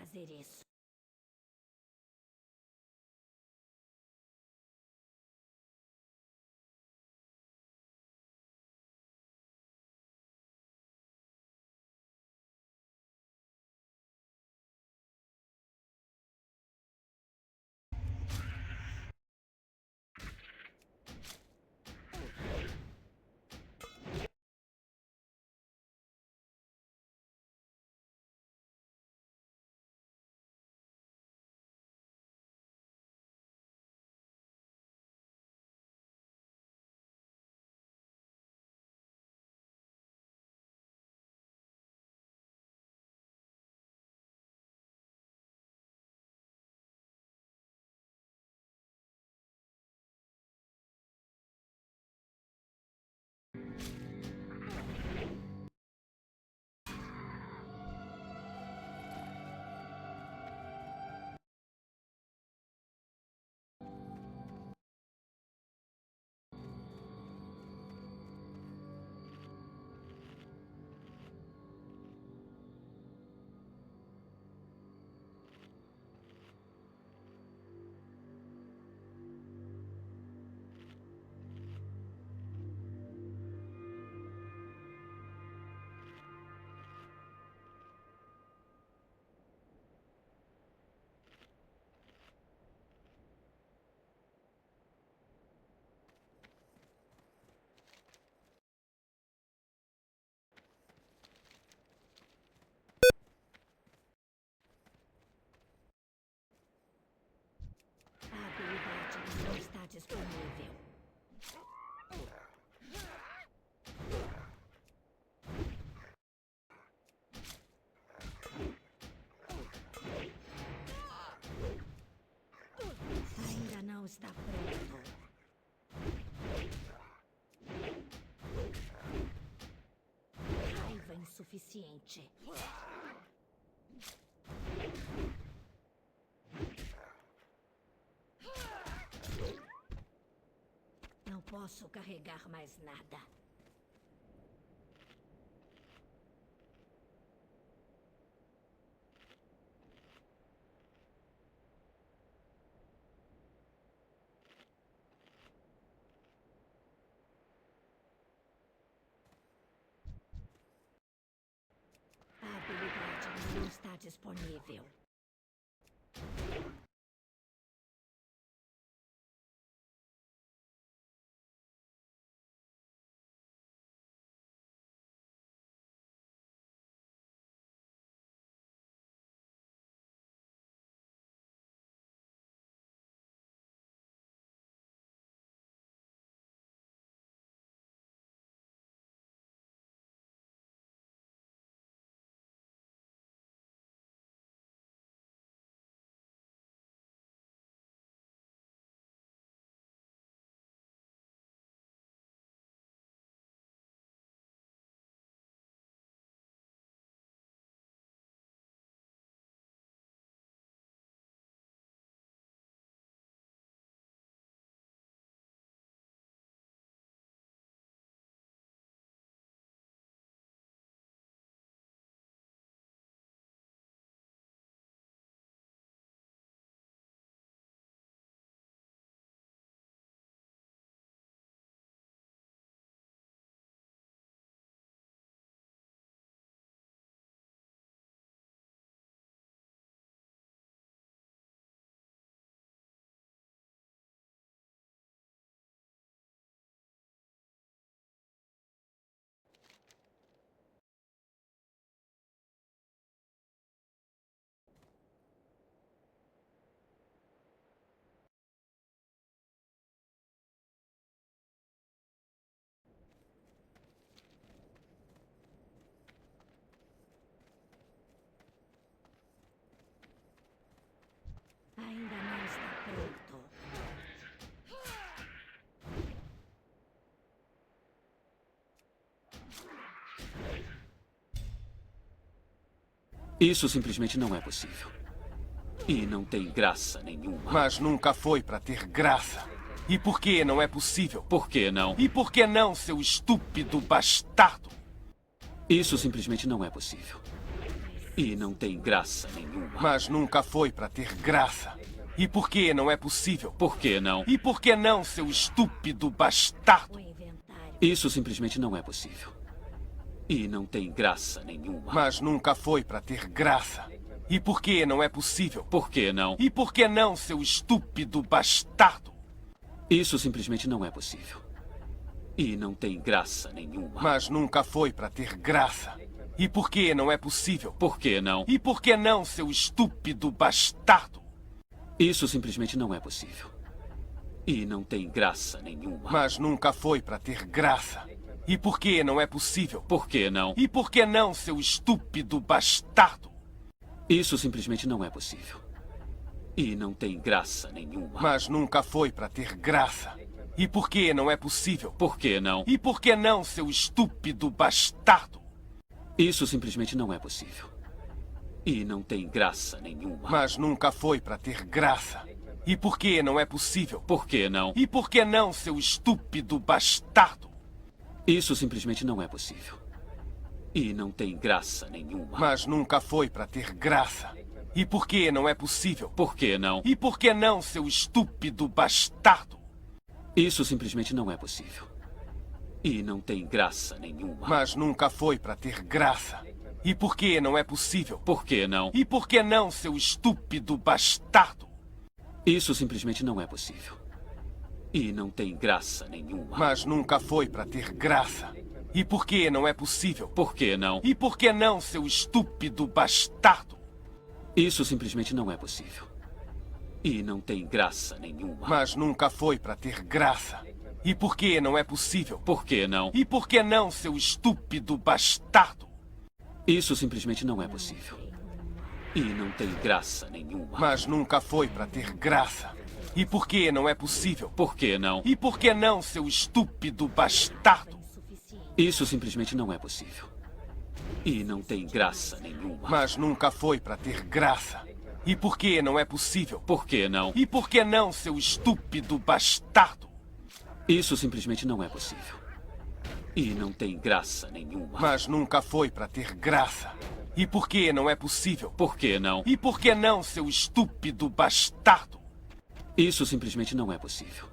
fazer isso. A habilidade não está disponível. Ainda não está pronto. Raiva insuficiente. Não posso carregar mais nada. A habilidade não está disponível. Ainda não está pronto. Isso simplesmente não é possível. E não tem graça nenhuma. Mas nunca foi pra ter graça. E por que não é possível? Por que não? E por que não, seu estúpido bastardo? Isso simplesmente não é possível. E não tem graça nenhuma. Mas nunca foi para ter graça. E por que não é possível? Por que não? E por que não, seu estúpido bastardo? O inventário. Isso simplesmente não é possível. E não tem graça nenhuma. Mas nunca foi para ter graça. E por que não é possível? Por que não? E por que não, seu estúpido bastardo? Isso simplesmente não é possível. E não tem graça nenhuma. Mas nunca foi para ter graça. E por que não é possível? Por que não? E por que não, seu estúpido bastardo? Isso simplesmente não é possível. E não tem graça nenhuma. Mas nunca foi para ter graça. E por que não é possível? Por que não? E por que não, seu estúpido bastardo? Isso simplesmente não é possível. E não tem graça nenhuma. Mas nunca foi para ter graça. E por que não é possível? Por que não? E por que não, seu estúpido bastardo? Isso simplesmente não é possível. E não tem graça nenhuma. Mas nunca foi para ter graça. E por que não é possível? Por que não? E por que não, seu estúpido bastardo? Isso simplesmente não é possível. E não tem graça nenhuma. Mas nunca foi para ter graça. E por que não é possível? Por que não? E por que não, seu estúpido bastardo? Isso simplesmente não é possível. E não tem graça nenhuma. Mas nunca foi para ter graça. E por que não é possível? Por que não? E por que não, seu estúpido bastardo? Isso simplesmente não é possível. E não tem graça nenhuma. Mas nunca foi para ter graça. E por que não é possível? Por que não? E por que não, seu estúpido bastardo? Isso simplesmente não é possível. E não tem graça nenhuma. Mas nunca foi para ter graça. E por que não é possível? Por que não? E por que não, seu estúpido bastardo? Isso simplesmente não é possível. E não tem graça nenhuma. Mas nunca foi para ter graça. E por que não é possível? Por que não? E por que não, seu estúpido bastardo? Insuficiente. Isso simplesmente não é possível. E não tem graça nenhuma. Mas nunca foi para ter graça. E por que não é possível? Por que não? E por que não, seu estúpido bastardo? Isso simplesmente não é possível. E não tem graça nenhuma. Mas nunca foi para ter graça. E por que não é possível? Por que não? E por que não, seu estúpido bastardo? Isso simplesmente não é possível.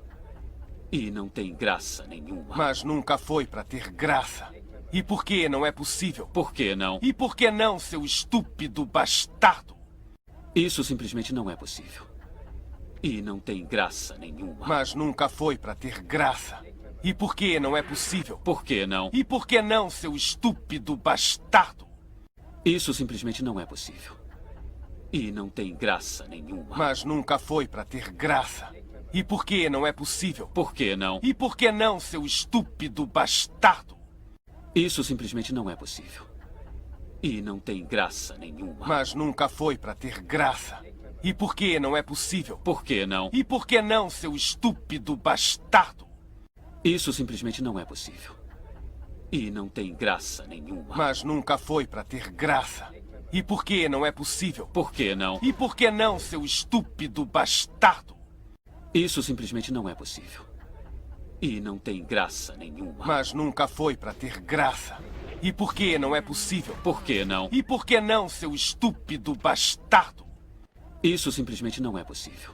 E não tem graça nenhuma. Mas nunca foi para ter graça. E por que não é possível? Por que não? E por que não, seu estúpido bastardo? Isso simplesmente não é possível. E não tem graça nenhuma. Mas nunca foi para ter graça. E por que não é possível? Por que não? E por que não, seu estúpido bastardo? Isso simplesmente não é possível. E não tem graça nenhuma. Mas nunca foi para ter graça. E por que não é possível? Por que não? E por que não, seu estúpido bastardo? Isso simplesmente não é possível. E não tem graça nenhuma. Mas nunca foi para ter graça. E por que não é possível? Por que não? E por que não, seu estúpido bastardo? Isso simplesmente não é possível. E não tem graça nenhuma. Mas nunca foi para ter graça. E por que não é possível? Por que não? E por que não, seu estúpido bastardo? Isso simplesmente não é possível. E não tem graça nenhuma. Mas nunca foi para ter graça. E por que não é possível? Por que não? E por que não, seu estúpido bastardo? Isso simplesmente não é possível.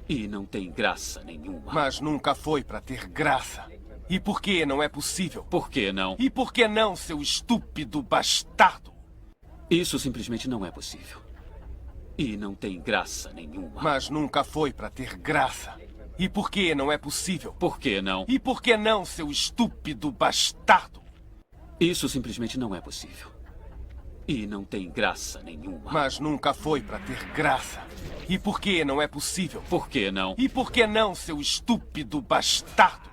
E não tem graça nenhuma. Mas nunca foi para ter graça. E por que não é possível? Por que não? E por que não, seu estúpido bastardo? Isso simplesmente não é possível. E não tem graça nenhuma. Mas nunca foi para ter graça. E por que não é possível? Por que não? E por que não, seu estúpido bastardo? Isso simplesmente não é possível. E não tem graça nenhuma. Mas nunca foi para ter graça. E por que não é possível? Por que não? E por que não, seu estúpido bastardo?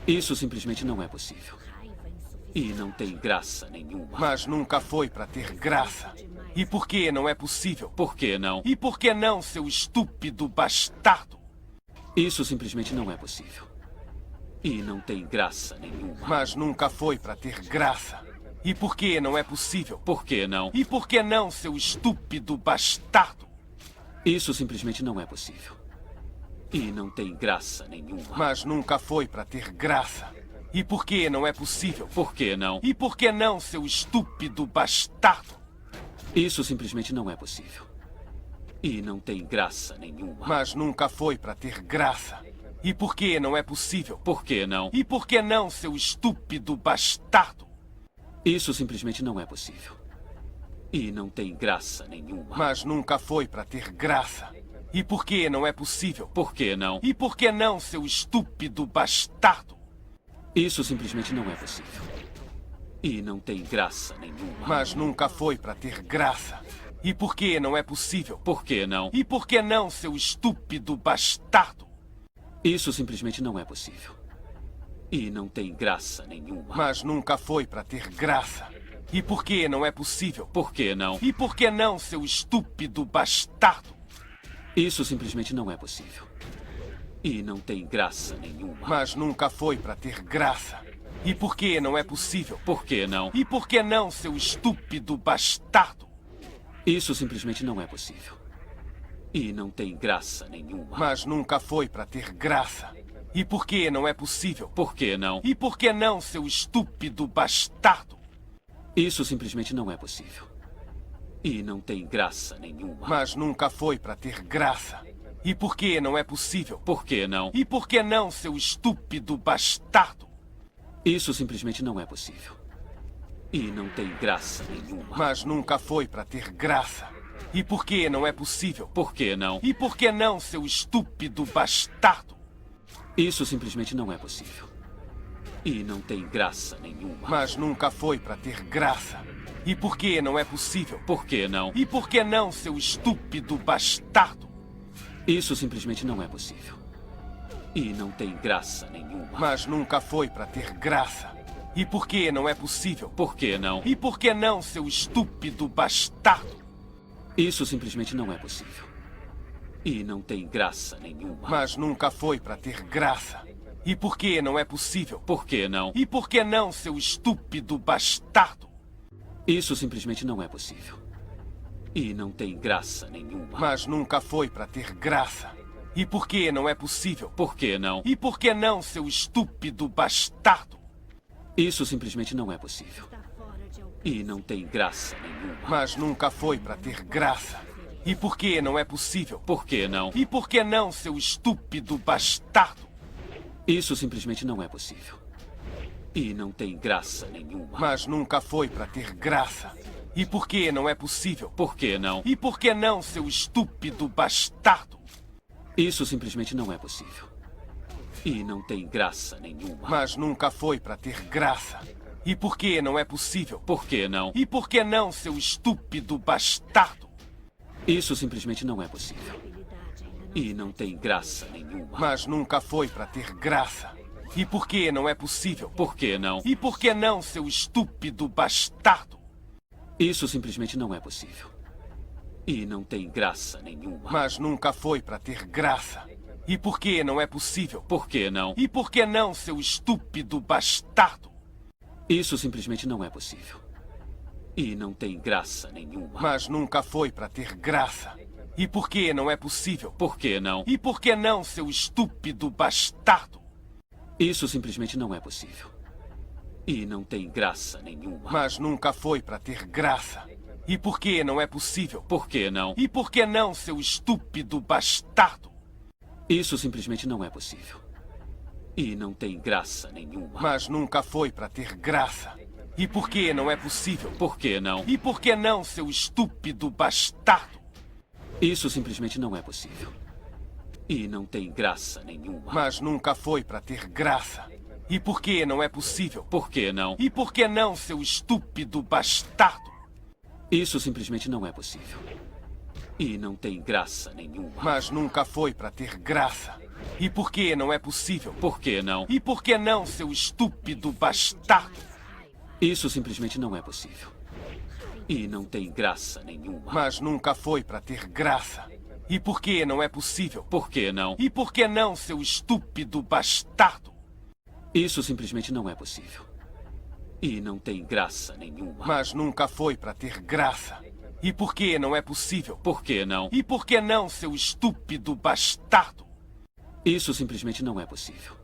Isso simplesmente não é possível. Raiva insuficiente. E não tem graça nenhuma. Mas nunca foi para ter graça. E por que não é possível? Por que não? E por que não, seu estúpido bastardo? Isso simplesmente não é possível. E não tem graça nenhuma. Mas nunca foi para ter graça. E por que não é possível? Por que não? E por que não, seu estúpido bastardo? Isso simplesmente não é possível. E não tem graça nenhuma. Mas nunca foi para ter graça. E por que não é possível? Por que não? E por que não, seu estúpido bastardo? Isso simplesmente não é possível. E não tem graça nenhuma. Mas nunca foi para ter graça. E por que não é possível? Por que não? E por que não, seu estúpido bastardo? Isso simplesmente não é possível. E não tem graça nenhuma. Mas nunca foi para ter graça. E por que não é possível? Por que não? E por que não, seu estúpido bastardo? Isso simplesmente não é possível. E não tem graça nenhuma. Mas nunca foi para ter graça. E por que não é possível? Por que não? E por que não, seu estúpido bastardo? Isso simplesmente não é possível. E não tem graça nenhuma. Mas nunca foi para ter graça. E por que não é possível? Por que não? E por que não, seu estúpido bastardo? Isso simplesmente não é possível. E não tem graça nenhuma. Mas nunca foi para ter graça. E por que não é possível? Por que não? E por que não, seu estúpido bastardo? Isso simplesmente não é possível. E não tem graça nenhuma. Mas nunca foi para ter graça. E por que não é possível? Por que não? E por que não, seu estúpido bastardo? Isso simplesmente não é possível. E não tem graça nenhuma. Mas nunca foi para ter graça. E por que não é possível? Por que não? E por que não, seu estúpido bastardo? Isso simplesmente não é possível. E não tem graça nenhuma. Mas nunca foi para ter graça. E por que não é possível? Por que não? E por que não, seu estúpido bastardo? Isso simplesmente não é possível. E não tem graça nenhuma. Mas nunca foi para ter graça. E por que não é possível? Por que não? E por que não, seu estúpido bastardo? Isso simplesmente não é possível. E não tem graça nenhuma. Mas nunca foi para ter graça. E por que não é possível? Por que não? E por que não, seu estúpido bastardo? Isso simplesmente não é possível. E não tem graça nenhuma. Mas nunca foi para ter graça. E por que não é possível? Por que não? E por que não, seu estúpido bastardo? Isso simplesmente não é possível. E não tem graça nenhuma. Mas nunca foi para ter graça. E por que não é possível? Por que não? E por que não, seu estúpido bastardo? Isso simplesmente não é possível. Está fora de alcance. E não tem graça nenhuma. Mas nunca foi para ter graça. E por que não é possível? Por que não? E por que não, seu estúpido bastardo? Isso simplesmente não é possível. E não tem graça nenhuma. Mas nunca foi para ter graça. E por que não é possível? Por que não? E por que não, seu estúpido bastardo? Isso simplesmente não é possível. E não tem graça nenhuma. Mas nunca foi para ter graça. E por que não é possível? Por que não? E por que não, seu estúpido bastardo? Isso simplesmente não é possível. Habilidade ainda não E não tem graça nenhuma. Mas nunca foi para ter graça. E por que não é possível? Por que não? E por que não, seu estúpido bastardo? Isso simplesmente não é possível. E não tem graça nenhuma. Mas nunca foi para ter graça. E por que não é possível? Por que não? E por que não, seu estúpido bastardo? Isso simplesmente não é possível. E não tem graça nenhuma. Mas nunca foi para ter graça. E por que não é possível? Por que não? E por que não, seu estúpido bastardo? Isso simplesmente não é possível. E não tem graça nenhuma. Mas nunca foi para ter graça. E por que não é possível? Por que não? E por que não, seu estúpido bastardo? Isso simplesmente não é possível. E não tem graça nenhuma. Mas nunca foi para ter graça. E por que não é possível? Por que não? E por que não, seu estúpido bastardo? Isso simplesmente não é possível. E não tem graça nenhuma. Mas nunca foi para ter graça. E por que não é possível? Por que não? E por que não, seu estúpido bastardo? Isso simplesmente não é possível. E não tem graça nenhuma. Mas nunca foi para ter graça. E por que não é possível? Por que não? E por que não, seu estúpido bastardo? Isso simplesmente não é possível. E não tem graça nenhuma. Mas nunca foi para ter graça. E por que não é possível? Por que não? E por que não, seu estúpido bastardo? Isso simplesmente não é possível. E não tem graça nenhuma. Mas nunca foi para ter graça. E por que não é possível? Por que não? E por que não, seu estúpido bastardo? Isso simplesmente não é possível.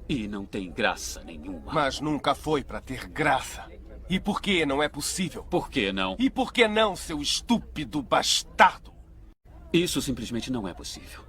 E não tem graça nenhuma. Mas nunca foi para ter graça. E por que não é possível? Por que não? E por que não, seu estúpido bastardo? Isso simplesmente não é possível.